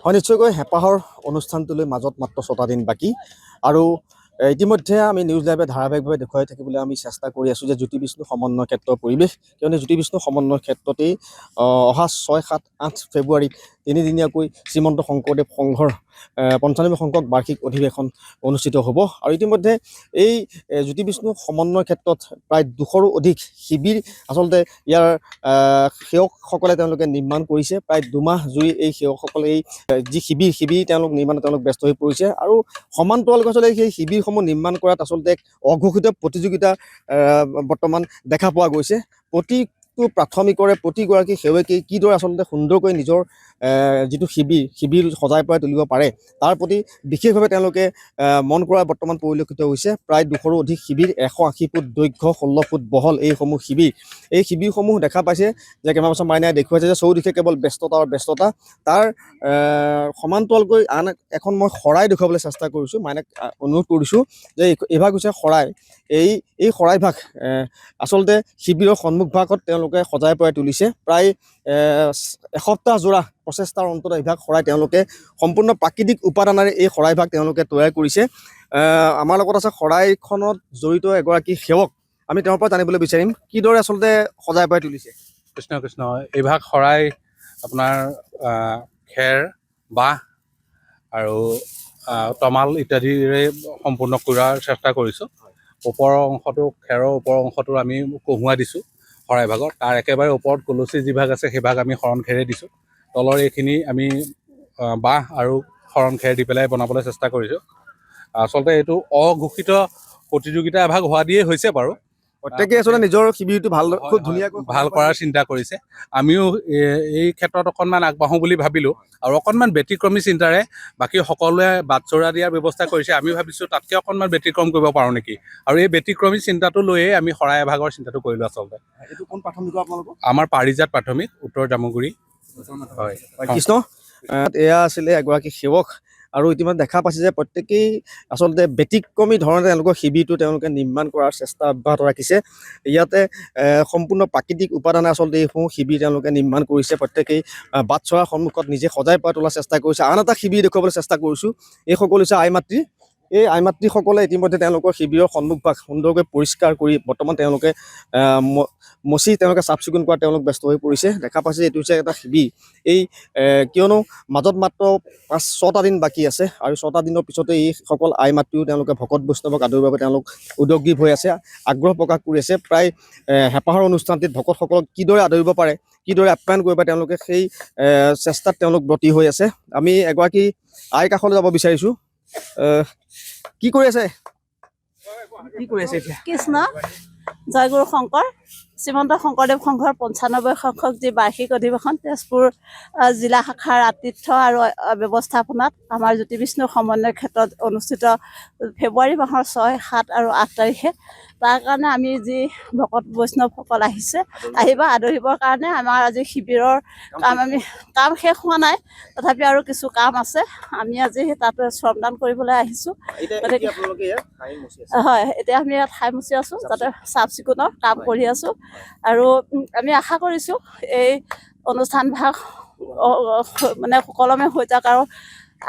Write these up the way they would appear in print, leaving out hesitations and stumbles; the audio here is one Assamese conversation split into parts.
হয় নিশ্চয়কৈ হেঁপাহৰ অনুষ্ঠানটোলৈ মাজত মাত্ৰ ৬টা দিন বাকী আৰু ইতিমধ্যে আমি নিউজ লাইভে ধাৰাবাহিকভাৱে দেখুৱাই থাকিবলৈ আমি চেষ্টা কৰি আছোঁ যে জ্যোতি বিষ্ণু সমন্বয় ক্ষেত্ৰৰ পৰিৱেশ কিয়নো জ্যোতি বিষ্ণু সমন্বয় ক্ষেত্ৰতেই অহা ৬, ৭, ৮ ফেব্ৰুৱাৰীত তিনিদিনীয়াকৈ শ্ৰীমন্ত শংকৰদেৱ সংঘৰ ৯৫ সংখ্যক বাৰ্ষিক অধিৱেশন অনুষ্ঠিত হ'ব আৰু ইতিমধ্যে এই জ্যোতি বিষ্ণু সমন্বয় ক্ষেত্ৰত প্ৰায় ২০০ৰো অধিক শিবিৰ আচলতে ইয়াৰ সেৱকসকলে তেওঁলোকে নিৰ্মাণ কৰিছে। প্ৰায় ২ মাহ জুৰি এই সেৱকসকলে এই যি শিবিৰ তেওঁলোক নিৰ্মাণত তেওঁলোক ব্যস্ত হৈ পৰিছে আৰু সমান্তৰালকৈ আচলতে সেই শিবিৰসমূহ নিৰ্মাণ কৰাত আচলতে এক অঘোষিত প্ৰতিযোগিতা বৰ্তমান দেখা পোৱা গৈছে। প্ৰতিটো প্ৰাথমিকৰে প্ৰতিগৰাকী সেৱকেই কিদৰে আচলতে সুন্দৰকৈ নিজৰ যিটো শিবিৰ সজাই পৰাই তুলিব পাৰে তাৰ প্ৰতি বিশেষভাৱে তেওঁলোকে মন কৰা বৰ্তমান পৰিলক্ষিত হৈছে। প্ৰায় ২০০ৰো অধিক শিবিৰ ১৮০ ফুট দৈৰ্ঘ্য ১৬ ফুট বহল এইসমূহ শিবিৰ। এই শিবিৰসমূহ দেখা পাইছে যে কেমেৰা পাৰ্চন মাইনাই দেখুৱাইছে যে চৌদিশে কেৱল ব্যস্ততা আৰু ব্যস্ততা তাৰ সমান্তৰালকৈ আন এখন মই শৰাই দেখুৱাবলৈ চেষ্টা কৰিছোঁ। মাইনাক অনুৰোধ কৰিছোঁ যে এইভাগ হৈছে শৰাই। এই শৰাইভাগ আচলতে শিবিৰৰ সন্মুখভাগত তেওঁলোকে সজাই পৰাই তুলিছে। প্ৰায় এসপ্তাহ জোৰা প্ৰচেষ্টাৰ অন্তত এইভাগ শৰাই তেওঁলোকে সম্পূৰ্ণ প্ৰাকৃতিক উপাদানেৰে এই শৰাইভাগ তেওঁলোকে তৈয়াৰ কৰিছে। আমাৰ লগত আছে শৰাইখনত জড়িত এগৰাকী সেৱক, আমি তেওঁৰ পৰা জানিবলৈ বিচাৰিম কিদৰে আচলতে সজাই পৰাই তুলিছে। কৃষ্ণ কৃষ্ণ। এইভাগ শৰাই আপোনাৰ খেৰ, বাঁহ আৰু তমাল ইত্যাদিৰে সম্পূৰ্ণ কৰাৰ চেষ্টা কৰিছোঁ। ওপৰৰ অংশটো খেৰৰ ওপৰৰ অংশটো আমি কহুৱাই দিছোঁ শৰাইভাগত। তাৰ একেবাৰে ওপৰত কলচী যিভাগ আছে সেইভাগ আমি শৰণ খেৰে দিছোঁ। তলৰ এইখিনি আমি বাঁহ আৰু শৰণ খেৰ দি পেলাই বনাবলৈ চেষ্টা কৰিছোঁ। আচলতে এইটো অঘোষিত প্ৰতিযোগিতা এভাগ হোৱা দিয়ে হৈছে বাৰু। প্ৰত্যেকেই আচলতে নিজৰ শিবিৰটো খুব ধুনীয়াকৈ ভাল কৰাৰ চিন্তা কৰিছে। আমিও এই ক্ষেত্ৰত অকণমান আগবাঢ়োঁ বুলি ভাবিলোঁ আৰু অকণমান ব্যতিক্ৰমী চিন্তাৰে বাকী সকলোৱে বাটচৰা দিয়াৰ ব্যৱস্থা কৰিছে। আমি ভাবিছোঁ তাতকৈ অকণমান ব্যতিক্ৰম কৰিব পাৰোঁ নেকি, আৰু এই ব্যতিক্ৰমী চিন্তাটো লৈয়ে আমি শৰাই এভাগৰ চিন্তাটো কৰিলোঁ। আচলতে এইটো কোন প্ৰাথমিক আপোনালোকৰ? আমাৰ পাৰিজাত প্ৰাথমিক, উত্তৰ জামুগুৰি। হয় কৃষ্ণ। এয়া আছিলে এগৰাকী সেৱক আৰু ইতিমধ্যে দেখা পাইছে যে প্ৰত্যেকেই আচলতে ব্যতিক্ৰমী ধৰণে তেওঁলোকৰ শিবিৰটো তেওঁলোকে নিৰ্মাণ কৰাৰ চেষ্টা অব্যাহত ৰাখিছে। ইয়াতে সম্পূৰ্ণ প্ৰাকৃতিক উপাদানে আচলতে এইসমূহ শিবিৰ তেওঁলোকে নিৰ্মাণ কৰিছে। প্ৰত্যেকেই বাটচৰাৰ সন্মুখত নিজে সজাই পৰাই তোলাৰ চেষ্টা কৰিছে। আন এটা শিবিৰ দেখুৱাবলৈ চেষ্টা কৰিছোঁ। এইসকল হৈছে আই মাতৃ। এই আই মাতৃসকলে ইতিমধ্যে তেওঁলোকৰ শিবিৰৰ সন্মুখভাগ সুন্দৰকৈ পৰিষ্কাৰ কৰি বৰ্তমান তেওঁলোকে মচি তেওঁলোকে চাফ চিকুণ কৰা তেওঁলোক ব্যস্ত হৈ পৰিছে। দেখা পাইছে এইটো হৈছে এটা শিবিৰ। কিয়নো মাজত মাত্ৰ ৫-৬টা দিন বাকী আছে আৰু ৬টা দিনৰ পিছতে এইসকল আই মাতৃও তেওঁলোকে ভকত বৈষ্ণৱক আদৰিবৰ বাবে তেওঁলোক উদগ্ৰীৱ হৈ আছে, আগ্ৰহ প্ৰকাশ কৰি আছে। প্ৰায় হেঁপাহৰ অনুষ্ঠানটিত ভকতসকলক কিদৰে আদৰিব পাৰে, কিদৰে আপ্যায়ন কৰিব পাৰে তেওঁলোকে সেই চেষ্টাত তেওঁলোক ব্ৰতী হৈ আছে। আমি এগৰাকী আইৰ কাষলৈ যাব বিচাৰিছোঁ। কি কৰি আছে এতিয়া? কৃষ্ণ জয়গুৰু শংকৰ শ্ৰীমন্ত শংকৰদেৱ সংঘৰ ৯৫ সংখ্যক যি বাৰ্ষিক অধিৱেশন তেজপুৰ জিলা শাখাৰ আতিথ্য আৰু ব্যৱস্থাপনাত আমাৰ জ্যোতি বিষ্ণু সমন্বয় ক্ষেত্ৰত অনুষ্ঠিত ফেব্ৰুৱাৰী মাহৰ ৬, ৭ আৰু ৮ তাৰিখে। তাৰ কাৰণে আমি যি ভকত বৈষ্ণৱসকল আহিব আদৰিবৰ কাৰণে আমাৰ আজি শিবিৰৰ কাম শেষ হোৱা নাই, তথাপি আৰু কিছু কাম আছে। আমি আজি তাত শ্ৰমদান কৰিবলৈ আহিছোঁ। হয়, এতিয়া আমি ইয়াত ঠাই মচি আছোঁ, তাতে চাফ চিকুণৰ কাম কৰি আছোঁ আৰু আমি আশা কৰিছোঁ এই অনুষ্ঠানভাগ মানে সুকলমে হৈ যাওক আৰু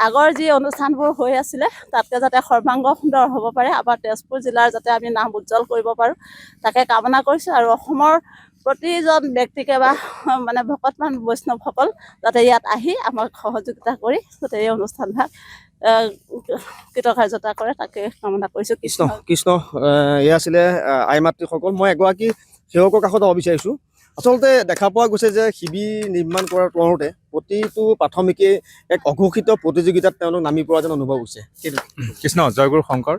আগৰ যি অনুষ্ঠানবোৰ হৈ আছিলে তাতকৈ যাতে সৰ্বাংগ সুন্দৰ হ'ব পাৰে, আমাৰ তেজপুৰ জিলাৰ যাতে আমি নাম উজ্জ্বল কৰিব পাৰোঁ তাকে কামনা কৰিছোঁ। আৰু অসমৰ প্ৰতিজন ব্যক্তিকে বা মানে ভকতমান বৈষ্ণৱসকল যাতে ইয়াত আহি আমাক সহযোগিতা কৰি যাতে এই অনুষ্ঠানভাগ কৃতকাৰ্যতা কৰে তাকে কামনা কৰিছোঁ। কৃষ্ণ। এয়া আছিলে আই মাতৃসকল। মই এগৰাকী সেৱকৰ কাষত যাব বিচাৰিছোঁ। আচলতে দেখা পোৱা গৈছে যে শিবিৰ নিৰ্মাণ কৰাৰ কৰোঁতে প্ৰতিটো প্ৰাথমিকেই এক অঘোষিত প্ৰতিযোগিতাত তেওঁলোক নামি পৰা যেন অনুভৱ হৈছে। কৃষ্ণ জয়গুৰু শংকৰ।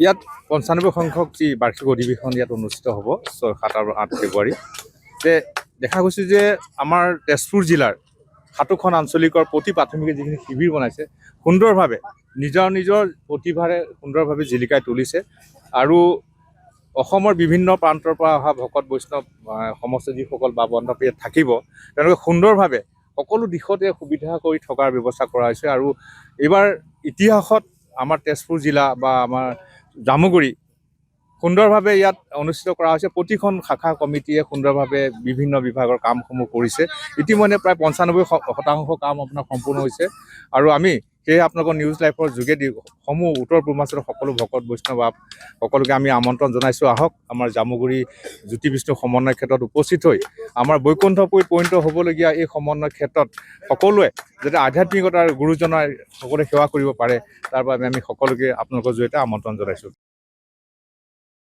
ইয়াত ৯৫ সংখ্যক যি বাৰ্ষিক অধিৱেশন ইয়াত অনুষ্ঠিত হ'ব ৬, ৭ আৰু ৮ ফেব্ৰুৱাৰী। দেখা গৈছে যে আমাৰ তেজপুৰ জিলাৰ ৭খন আঞ্চলিকৰ প্ৰতি প্ৰাথমিকে যিখিনি শিবিৰ বনাইছে সুন্দৰভাৱে নিজৰ প্ৰতিভাৰে সুন্দৰভাৱে জিলিকাই তুলিছে আৰু অসমৰ বিভিন্ন প্ৰান্তৰ পৰা অহা ভকত বৈষ্ণৱ সমস্ত যিসকল বা বন্ধৱ ইয়াত থাকিব তেওঁলোকে সুন্দৰভাৱে সকলো দিশতে সুবিধা কৰি থকাৰ ব্যৱস্থা কৰা হৈছে। আৰু এইবাৰ ইতিহাসত আমাৰ তেজপুৰ জিলা বা আমাৰ জামুগুৰি সুন্দৰভাৱে ইয়াত অনুষ্ঠিত কৰা হৈছে। প্ৰতিখন শাখা কমিটিয়ে সুন্দৰভাৱে বিভিন্ন বিভাগৰ কামসমূহ কৰিছে। ইতিমধ্যে প্ৰায় 95% কাম আপোনাৰ সম্পূৰ্ণ হৈছে আৰু আমি সেয়ে আপোনালোকৰ নিউজ লাইভৰ যোগেদি সমূহ উত্তৰ পূৰ্বাঞ্চলৰ সকলো ভকত বৈষ্ণৱ সকলোকে আমি আমন্ত্ৰণ জনাইছোঁ, আহক আমাৰ জামুগুৰি জ্যোতি বিষ্ণু সমন্বয় ক্ষেত্ৰত উপস্থিত হৈ আমাৰ বৈকুণ্ঠপুৰীত পৰিণত হ'বলগীয়া এই সমন্বয় ক্ষেত্ৰত সকলোৱে যাতে আধ্যাত্মিকতাৰ গুৰুজনাৰ সকলোৱে সেৱা কৰিব পাৰে, তাৰ বাবে আমি সকলোকে আপোনালোকৰ জৰিয়তে আমন্ত্ৰণ জনাইছোঁ।